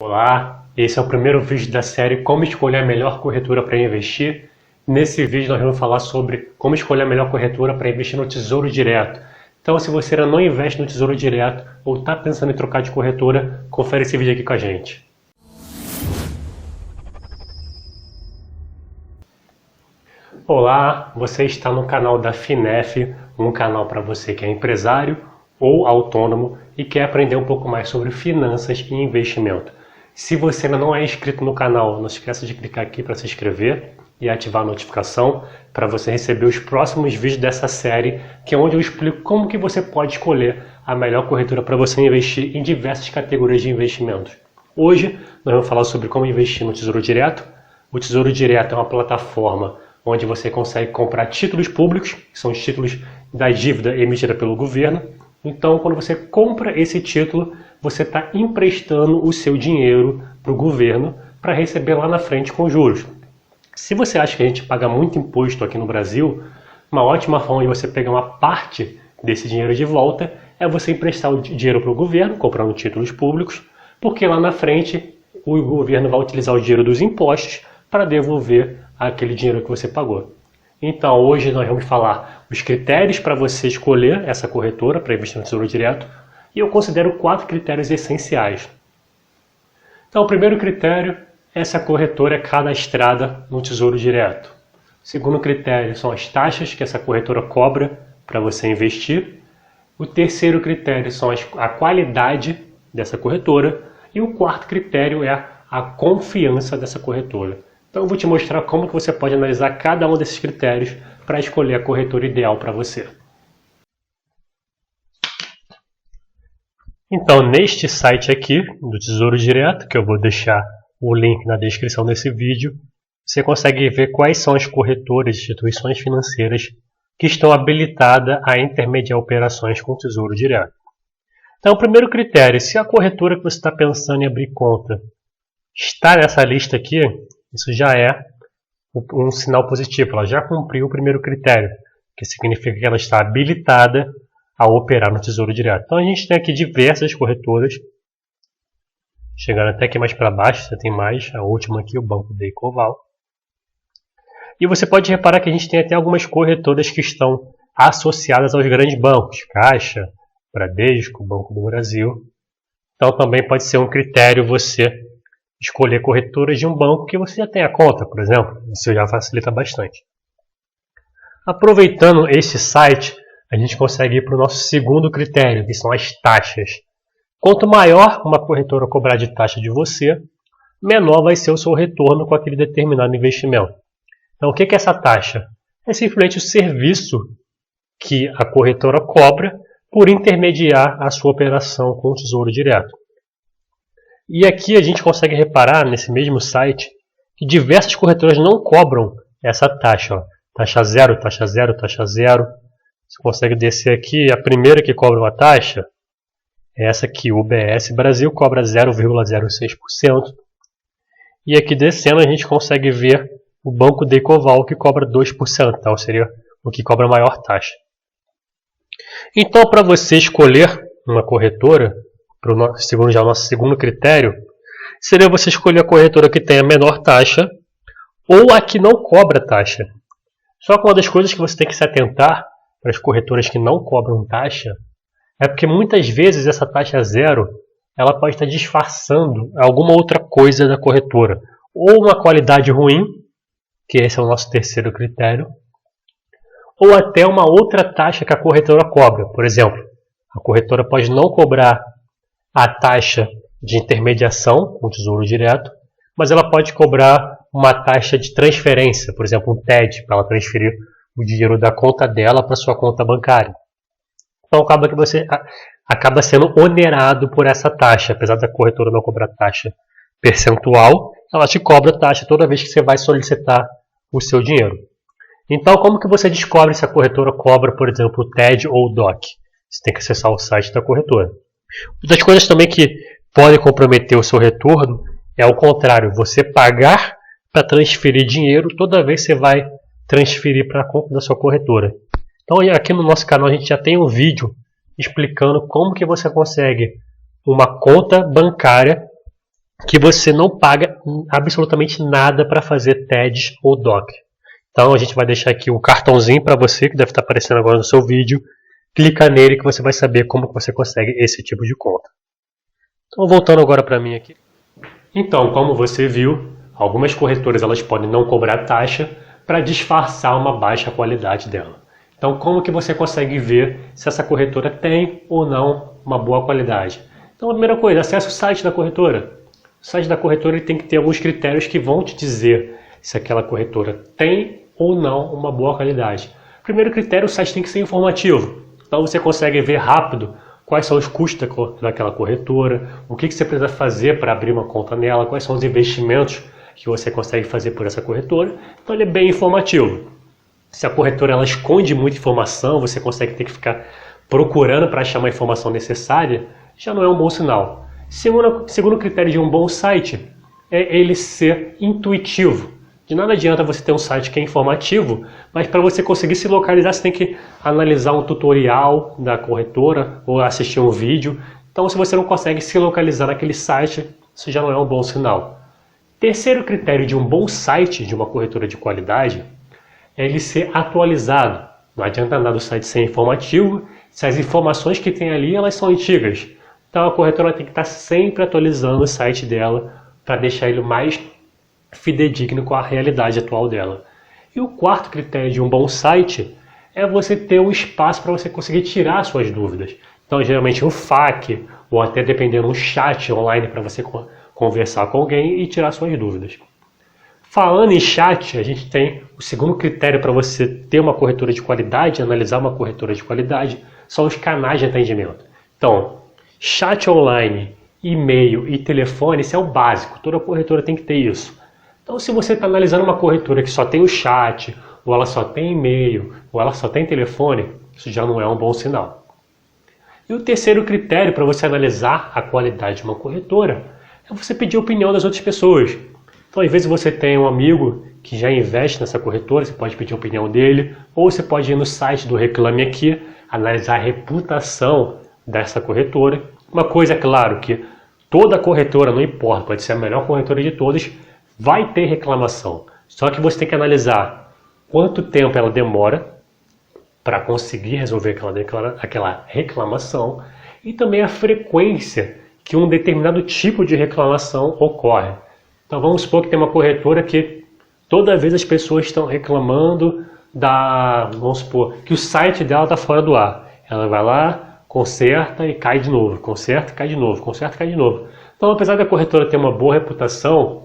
Olá, esse é o primeiro vídeo da série Como escolher a melhor corretora para investir. Nesse vídeo nós vamos falar sobre como escolher a melhor corretora para investir no Tesouro Direto. Então, se você ainda não investe no Tesouro Direto ou está pensando em trocar de corretora, confere esse vídeo aqui com a gente. Olá, você está no canal da Finef, um canal para você que é empresário ou autônomo e quer aprender um pouco mais sobre finanças e investimento. Se você ainda não é inscrito no canal, não se esqueça de clicar aqui para se inscrever e ativar a notificação para você receber os próximos vídeos dessa série, que é onde eu explico como que você pode escolher a melhor corretora para você investir em diversas categorias de investimentos. Hoje nós vamos falar sobre como investir no Tesouro Direto. O Tesouro Direto é uma plataforma onde você consegue comprar títulos públicos, que são os títulos da dívida emitida pelo governo. Então, quando você compra esse título, você está emprestando o seu dinheiro para o governo para receber lá na frente com juros. Se você acha que a gente paga muito imposto aqui no Brasil, uma ótima forma de você pegar uma parte desse dinheiro de volta é você emprestar o dinheiro para o governo, comprando títulos públicos, porque lá na frente o governo vai utilizar o dinheiro dos impostos para devolver aquele dinheiro que você pagou. Então, hoje nós vamos falar os critérios para você escolher essa corretora para investir no Tesouro Direto, e eu considero 4 critérios essenciais. Então, o primeiro critério é se a corretora é cadastrada no Tesouro Direto. O segundo critério são as taxas que essa corretora cobra para você investir. O terceiro critério são a qualidade dessa corretora. E o quarto critério é a confiança dessa corretora. Então eu vou te mostrar como que você pode analisar cada um desses critérios para escolher a corretora ideal para você. Então, neste site aqui, do Tesouro Direto, que eu vou deixar o link na descrição desse vídeo, você consegue ver quais são as corretoras de instituições financeiras que estão habilitadas a intermediar operações com o Tesouro Direto. Então, o primeiro critério, se a corretora que você está pensando em abrir conta está nessa lista aqui, isso já é um sinal positivo, ela já cumpriu o primeiro critério, que significa que ela está habilitada a operar no Tesouro Direto. Então a gente tem aqui diversas corretoras, chegando até aqui mais para baixo, você tem mais, a última aqui, o Banco Daycoval. E você pode reparar que a gente tem até algumas corretoras que estão associadas aos grandes bancos, Caixa, Bradesco, Banco do Brasil. Então também pode ser um critério você escolher corretoras de um banco que você já tem a conta, por exemplo. Isso já facilita bastante. Aproveitando esse site, a gente consegue ir para o nosso segundo critério, que são as taxas. Quanto maior uma corretora cobrar de taxa de você, menor vai ser o seu retorno com aquele determinado investimento. Então, o que é essa taxa? É simplesmente o serviço que a corretora cobra por intermediar a sua operação com o Tesouro Direto. E aqui a gente consegue reparar, nesse mesmo site, que diversas corretoras não cobram essa taxa. Ó. Taxa zero, taxa zero, taxa zero. Você consegue descer aqui, a primeira que cobra uma taxa é essa aqui, o UBS Brasil cobra 0,06%. E aqui descendo a gente consegue ver o Banco Daycoval que cobra 2%, então seria o que cobra a maior taxa. Então, para você escolher uma corretora, segundo já o nosso segundo critério, seria você escolher a corretora que tem a menor taxa ou a que não cobra taxa. Só que uma das coisas que você tem que se atentar para as corretoras que não cobram taxa é porque muitas vezes essa taxa zero ela pode estar disfarçando alguma outra coisa da corretora. Ou uma qualidade ruim, que esse é o nosso terceiro critério, ou até uma outra taxa que a corretora cobra. Por exemplo, a corretora pode não cobrar a taxa de intermediação com o Tesouro Direto, mas ela pode cobrar uma taxa de transferência, por exemplo, um TED, para ela transferir o dinheiro da conta dela para sua conta bancária. Então acaba que você acaba sendo onerado por essa taxa, apesar da corretora não cobrar taxa percentual, ela te cobra taxa toda vez que você vai solicitar o seu dinheiro. Então, como que você descobre se a corretora cobra, por exemplo, o TED ou o DOC? Você tem que acessar o site da corretora. Outras coisas também que podem comprometer o seu retorno é o contrário, você pagar para transferir dinheiro toda vez que você vai transferir para a conta da sua corretora. Então aqui no nosso canal a gente já tem um vídeo explicando como que você consegue uma conta bancária que você não paga absolutamente nada para fazer TEDs ou DOC. Então a gente vai deixar aqui o cartãozinho para você, que deve estar aparecendo agora no seu vídeo. Clica nele que você vai saber como que você consegue esse tipo de conta. Então voltando agora para mim aqui. Então, como você viu, algumas corretoras elas podem não cobrar taxa para disfarçar uma baixa qualidade dela. Então, como que você consegue ver se essa corretora tem ou não uma boa qualidade? Então, a primeira coisa, acesse o site da corretora. O site da corretora ele tem que ter alguns critérios que vão te dizer se aquela corretora tem ou não uma boa qualidade. Primeiro critério, o site tem que ser informativo. Então, você consegue ver rápido quais são os custos daquela corretora, o que você precisa fazer para abrir uma conta nela, quais são os investimentos que você consegue fazer por essa corretora. Então, ele é bem informativo. Se a corretora ela esconde muita informação, você consegue ter que ficar procurando para achar uma informação necessária, já não é um bom sinal. Segundo critério de um bom site, é ele ser intuitivo. De nada adianta você ter um site que é informativo, mas para você conseguir se localizar, você tem que analisar um tutorial da corretora ou assistir um vídeo. Então, se você não consegue se localizar naquele site, isso já não é um bom sinal. Terceiro critério de um bom site, de uma corretora de qualidade, é ele ser atualizado. Não adianta nada o site ser informativo se as informações que tem ali elas são antigas. Então a corretora tem que estar sempre atualizando o site dela para deixar ele mais fidedigno com a realidade atual dela. E o quarto critério de um bom site é você ter um espaço para você conseguir tirar suas dúvidas. Então geralmente um FAQ ou até dependendo um chat online para você conversar com alguém e tirar suas dúvidas. Falando em chat, a gente tem o segundo critério para você ter uma corretora de qualidade, analisar uma corretora de qualidade, são os canais de atendimento. Então, chat online, e-mail e telefone, isso é o básico, toda corretora tem que ter isso. Então, se você está analisando uma corretora que só tem o chat, ou ela só tem e-mail, ou ela só tem telefone, isso já não é um bom sinal. E o terceiro critério para você analisar a qualidade de uma corretora é você pedir a opinião das outras pessoas. Então, às vezes você tem um amigo que já investe nessa corretora, você pode pedir a opinião dele, ou você pode ir no site do Reclame Aqui, analisar a reputação dessa corretora. Uma coisa é claro que toda corretora, não importa, pode ser a melhor corretora de todas, vai ter reclamação. Só que você tem que analisar quanto tempo ela demora para conseguir resolver aquela reclamação e também a frequência que um determinado tipo de reclamação ocorre. Então vamos supor que tem uma corretora que toda vez as pessoas estão reclamando vamos supor, que o site dela está fora do ar. Ela vai lá, conserta e cai de novo, conserta e cai de novo, conserta e cai de novo. Então apesar da corretora ter uma boa reputação,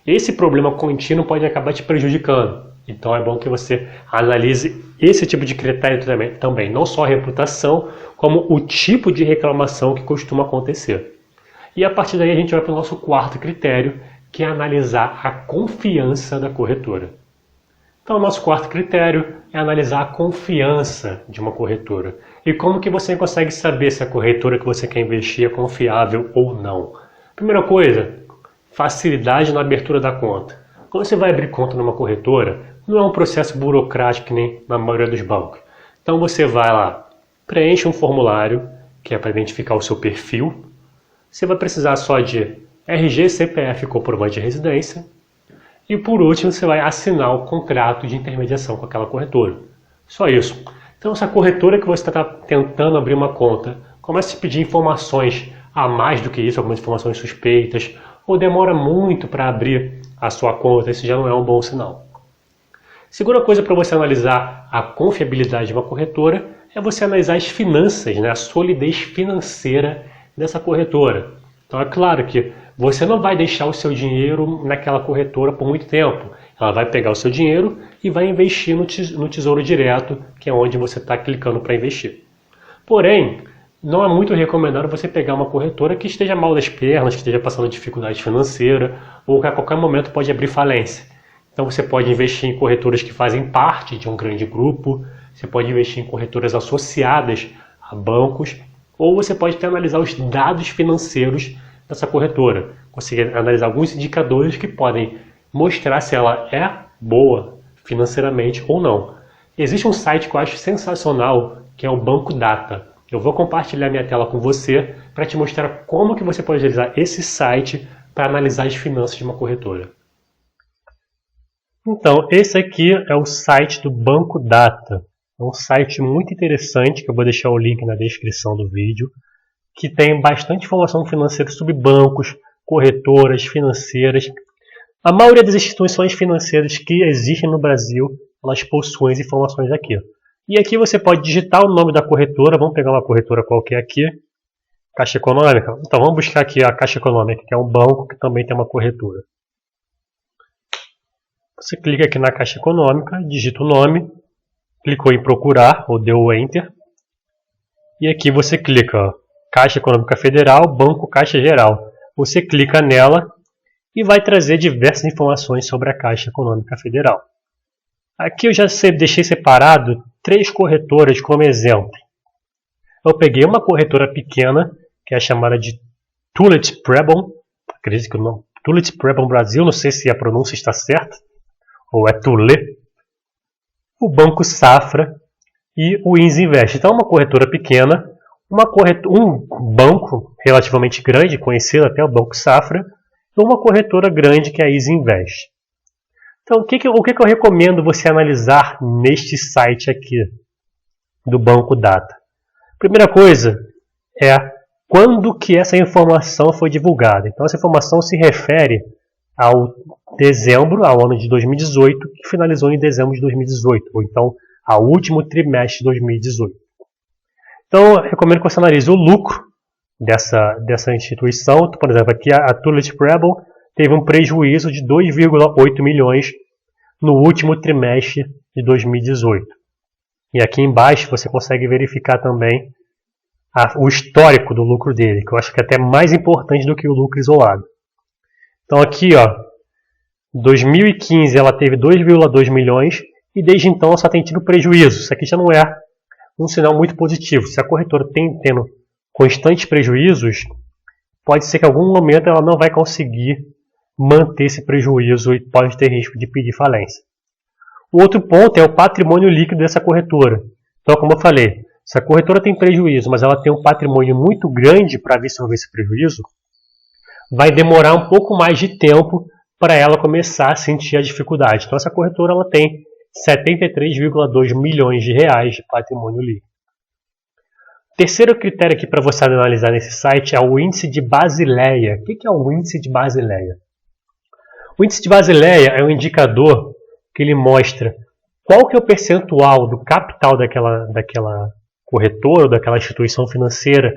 esse problema contínuo pode acabar te prejudicando. Então é bom que você analise esse tipo de critério também, não só a reputação, como o tipo de reclamação que costuma acontecer. E a partir daí a gente vai para o nosso quarto critério, que é analisar a confiança da corretora. Então o nosso quarto critério é analisar a confiança de uma corretora. E como que você consegue saber se a corretora que você quer investir é confiável ou não? Primeira coisa, facilidade na abertura da conta. Quando você vai abrir conta numa corretora, não é um processo burocrático que nem na maioria dos bancos. Então você vai lá, preenche um formulário, que é para identificar o seu perfil. Você vai precisar só de RG, CPF e comprovante de residência. E por último, você vai assinar o contrato de intermediação com aquela corretora. Só isso. Então, essa corretora que você está tentando abrir uma conta, começa a te pedir informações a mais do que isso, algumas informações suspeitas, ou demora muito para abrir a sua conta, isso já não é um bom sinal. Segunda coisa para você analisar a confiabilidade de uma corretora é você analisar as finanças, né, a solidez financeira dessa corretora. Então é claro que você não vai deixar o seu dinheiro naquela corretora por muito tempo. Ela vai pegar o seu dinheiro e vai investir no Tesouro Direto, que é onde você está clicando para investir. Porém, não é muito recomendado você pegar uma corretora que esteja mal das pernas, que esteja passando dificuldade financeira ou que a qualquer momento pode abrir falência. Então você pode investir em corretoras que fazem parte de um grande grupo, você pode investir em corretoras associadas a bancos, ou você pode até analisar os dados financeiros dessa corretora, conseguir analisar alguns indicadores que podem mostrar se ela é boa financeiramente ou não. Existe um site que eu acho sensacional, que é o Banco Data. Eu vou compartilhar minha tela com você para te mostrar como que você pode utilizar esse site para analisar as finanças de uma corretora. Então, esse aqui é o site do Banco Data. É um site muito interessante, que eu vou deixar o link na descrição do vídeo, que tem bastante informação financeira sobre bancos, corretoras financeiras. A maioria das instituições financeiras que existem no Brasil, elas possuem as informações aqui. E aqui você pode digitar o nome da corretora. Vamos pegar uma corretora qualquer aqui. Caixa Econômica. Então vamos buscar aqui a Caixa Econômica, que é um banco que também tem uma corretora. Você clica aqui na Caixa Econômica, digita o nome, clicou em procurar ou deu Enter. E aqui você clica, ó, Caixa Econômica Federal, Banco Caixa Geral. Você clica nela e vai trazer diversas informações sobre a Caixa Econômica Federal. Aqui eu já deixei separado 3 corretoras como exemplo. Eu peguei uma corretora pequena, que é chamada de Tullett Prebon, acredito que o nome Tullett Prebon Brasil, não sei se a pronúncia está certa, ou é Tullet, o Banco Safra e o Insinvest. Então, uma corretora pequena, um banco relativamente grande, conhecido até o Banco Safra, e uma corretora grande que é a Insinvest. Então, o que eu recomendo você analisar neste site aqui do Banco Data? Primeira coisa é quando que essa informação foi divulgada. Então, essa informação se refere ao dezembro, ao ano de 2018, que finalizou em dezembro de 2018, ou então ao último trimestre de 2018. Então, eu recomendo que você analise o lucro dessa instituição. Por exemplo, aqui a Tullett Prebon teve um prejuízo de 2,8 milhões no último trimestre de 2018. E aqui embaixo você consegue verificar também o histórico do lucro dele, que eu acho que é até mais importante do que o lucro isolado. Então aqui, ó, 2015 ela teve 2,2 milhões e desde então ela só tem tido prejuízo. Isso aqui já não é um sinal muito positivo. Se a corretora tem tendo constantes prejuízos, pode ser que em algum momento ela não vai conseguir manter esse prejuízo e pode ter risco de pedir falência. O outro ponto é o patrimônio líquido dessa corretora. Então, como eu falei, se a corretora tem prejuízo, mas ela tem um patrimônio muito grande para absorver esse prejuízo, vai demorar um pouco mais de tempo para ela começar a sentir a dificuldade. Então, essa corretora ela tem 73,2 milhões de reais de patrimônio líquido. O terceiro critério aqui para você analisar nesse site é o índice de Basileia. O que é o índice de Basileia? O índice de Basileia é um indicador que ele mostra qual que é o percentual do capital daquela corretora, daquela instituição financeira,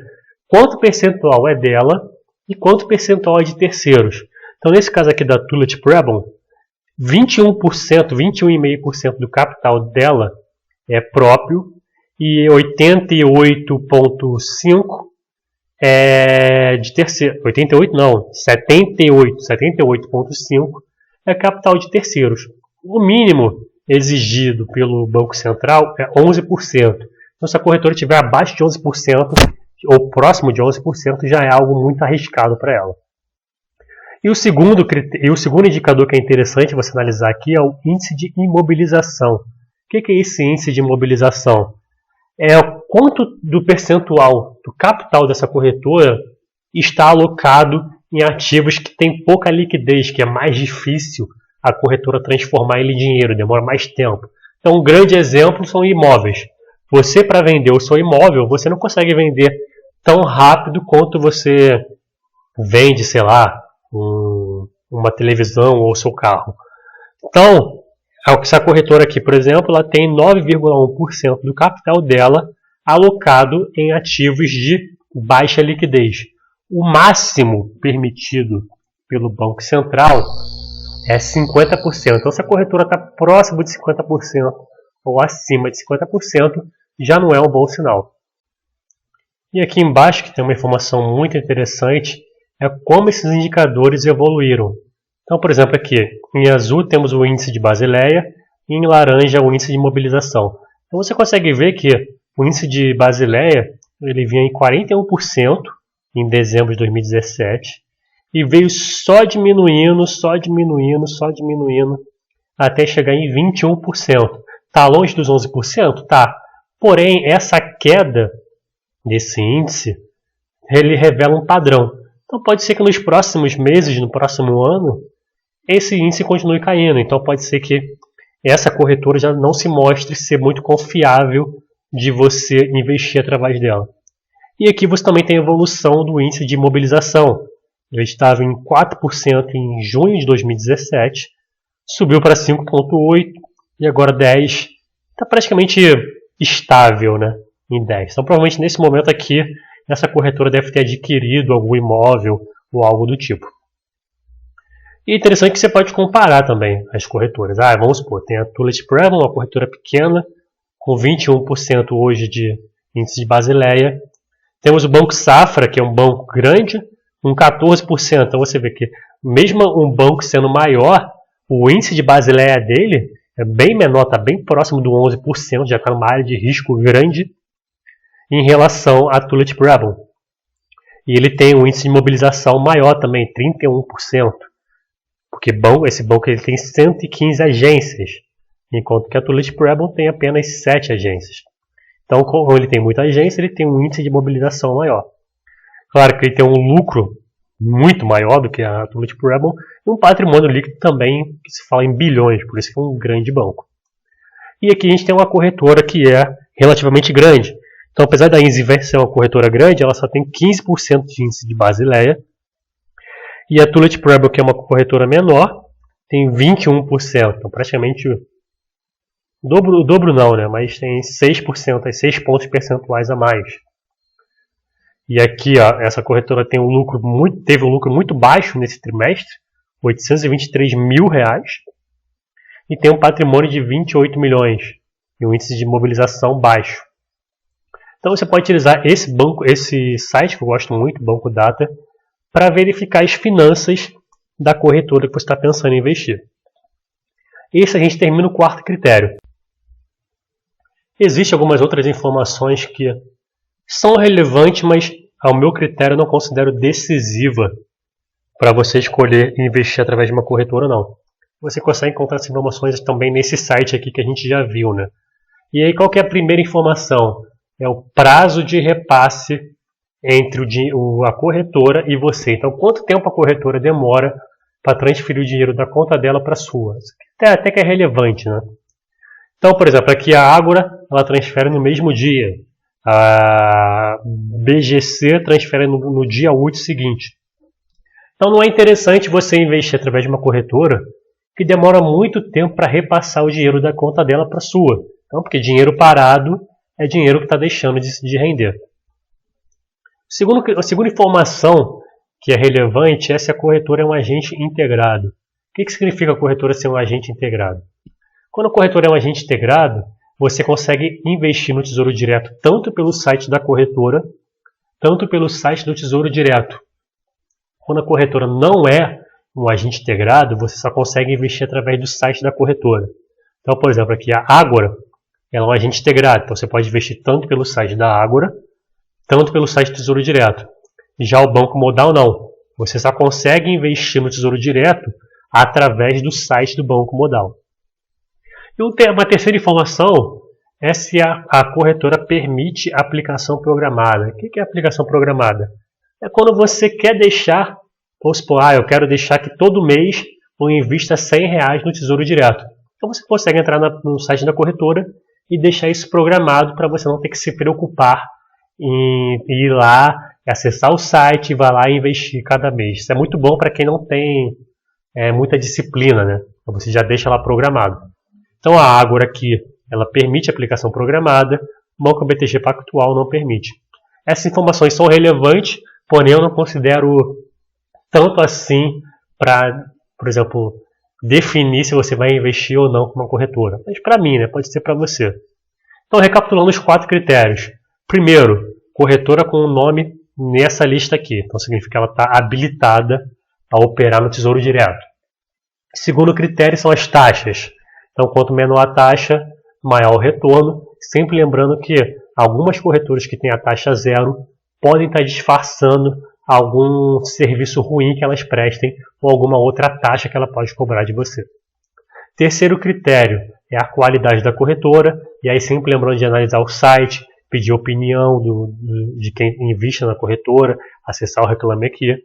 quanto percentual é dela e quanto percentual é de terceiros. Então, nesse caso aqui da Tullett Prebon, 21%, 21,5% do capital dela é próprio e 88,5% é de terceiro. 88 não, 78,5% é capital de terceiros. O mínimo exigido pelo Banco Central é 11%. Então, se a corretora estiver abaixo de 11% ou próximo de 11%, já é algo muito arriscado para ela. E o segundo indicador que é interessante você analisar aqui é o índice de imobilização. O que é esse índice de imobilização? É o quanto do percentual do capital dessa corretora está alocado em ativos que têm pouca liquidez, que é mais difícil a corretora transformar ele em dinheiro, demora mais tempo. Então, um grande exemplo são imóveis. Você, para vender o seu imóvel, você não consegue vender tão rápido quanto você vende, sei lá, uma televisão ou seu carro. Então, essa corretora aqui, por exemplo, ela tem 9,1% do capital dela alocado em ativos de baixa liquidez. O máximo permitido pelo Banco Central é 50%. Então, se a corretora está próximo de 50% ou acima de 50%, já não é um bom sinal. E aqui embaixo, que tem uma informação muito interessante, é como esses indicadores evoluíram. Então, por exemplo, aqui em azul temos o índice de Basileia e em laranja o índice de mobilização. Então, você consegue ver que o índice de Basileia ele vinha em 41% em dezembro de 2017 e veio só diminuindo até chegar em 21%. Está longe dos 11%? Tá. Porém, essa queda desse índice ele revela um padrão. Então pode ser que nos próximos meses, no próximo ano, esse índice continue caindo. Então pode ser que essa corretora já não se mostre ser muito confiável de você investir através dela. E aqui você também tem a evolução do índice de imobilização. Ele estava em 4% em junho de 2017, subiu para 5,8% e agora 10%. Está praticamente estável, né, em 10%. Então provavelmente nesse momento aqui, essa corretora deve ter adquirido algum imóvel ou algo do tipo. E é interessante que você pode comparar também as corretoras. Vamos supor, tem a Tullett Prebble, uma corretora pequena, com 21% hoje de índice de Basileia. Temos o Banco Safra, que é um banco grande, com 14%. Então você vê que mesmo um banco sendo maior, o índice de Basileia dele é bem menor, está bem próximo do 11%, já está numa área de risco grande em relação à Tullett Prebble. E ele tem um índice de mobilização maior também, 31%. Porque esse banco ele tem 115 agências, enquanto que a Tullett Prebble tem apenas 7 agências. Então, como ele tem muita agência, ele tem um índice de mobilização maior. Claro que ele tem um lucro muito maior do que a Tullett Prebble e um patrimônio líquido também que se fala em bilhões, por isso que é um grande banco. E aqui a gente tem uma corretora que é relativamente grande. Então, apesar da Insiver ser uma corretora grande, ela só tem 15% de índice de Basileia. E a Tullett Prebble, que é uma corretora menor, tem 21%. Então, praticamente o dobro não, né? Mas tem 6%, 6 pontos percentuais a mais. E aqui, ó, essa corretora teve um lucro muito baixo nesse trimestre, R$ 823 mil, e tem um patrimônio de 28 milhões e um índice de mobilização baixo. Então você pode utilizar esse site que eu gosto muito, Banco Data, para verificar as finanças da corretora que você está pensando em investir. Esse a gente termina o quarto critério. Existem algumas outras informações que são relevantes, mas ao meu critério eu não considero decisiva para você escolher investir através de uma corretora ou não. Você consegue encontrar essas informações também nesse site aqui que a gente já viu, né? E aí qual que é a primeira informação? É o prazo de repasse entre a corretora e você. Então, quanto tempo a corretora demora para transferir o dinheiro da conta dela para a sua? Isso até que é relevante, né? Então, por exemplo, aqui a Ágora, ela transfere no mesmo dia. A BGC transfere no dia útil seguinte. Então, não é interessante você investir através de uma corretora que demora muito tempo para repassar o dinheiro da conta dela para a sua. Então, porque dinheiro parado é dinheiro que está deixando de render. A segunda informação que é relevante é se a corretora é um agente integrado. O que significa a corretora ser um agente integrado? Quando a corretora é um agente integrado, você consegue investir no Tesouro Direto tanto pelo site da corretora, tanto pelo site do Tesouro Direto. Quando a corretora não é um agente integrado, você só consegue investir através do site da corretora. Então, por exemplo, aqui a Ágora, ela é um agente integrado, então você pode investir tanto pelo site da Ágora, tanto pelo site do Tesouro Direto. Já o Banco Modal não. Você só consegue investir no Tesouro Direto através do site do Banco Modal. E uma terceira informação é se a corretora permite aplicação programada. O que é aplicação programada? É quando você quer deixar, vamos supor, eu quero deixar que todo mês eu invista R$100 no Tesouro Direto. Então você consegue entrar no site da corretora e deixar isso programado para você não ter que se preocupar em ir lá, acessar o site e vai lá e investir cada mês. Isso é muito bom para quem não tem muita disciplina, né? Então você já deixa lá programado. Então a Ágora aqui, ela permite aplicação programada, o Banco BTG Pactual não permite. Essas informações são relevantes, porém eu não considero tanto assim para, por exemplo, definir se você vai investir ou não com uma corretora. Mas para mim, né? Pode ser para você. Então, recapitulando os 4 critérios. Primeiro, corretora com o nome nessa lista aqui. Então, significa que ela está habilitada a operar no Tesouro Direto. Segundo critério são as taxas. Então, quanto menor a taxa, maior o retorno. Sempre lembrando que algumas corretoras que têm a taxa zero podem estar disfarçando algum serviço ruim que elas prestem ou alguma outra taxa que ela pode cobrar de você. Terceiro critério é a qualidade da corretora, e aí sempre lembrando de analisar o site, pedir opinião de quem investe na corretora, acessar o Reclame Aqui.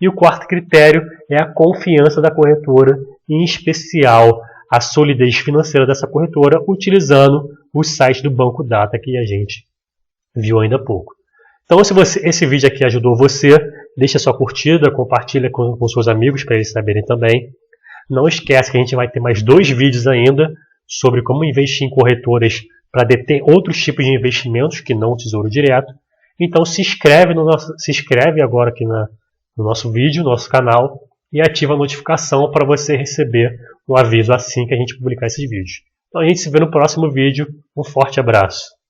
E o quarto critério é a confiança da corretora, em especial a solidez financeira dessa corretora, utilizando o site do Banco Data que a gente viu ainda há pouco. Então, se esse vídeo aqui ajudou você, deixa sua curtida, compartilha com seus amigos para eles saberem também. Não esquece que a gente vai ter mais 2 vídeos ainda sobre como investir em corretoras para deter outros tipos de investimentos que não o Tesouro Direto. Então se inscreve agora aqui no nosso vídeo, no nosso canal, e ativa a notificação para você receber um aviso assim que a gente publicar esses vídeos. Então a gente se vê no próximo vídeo. Um forte abraço.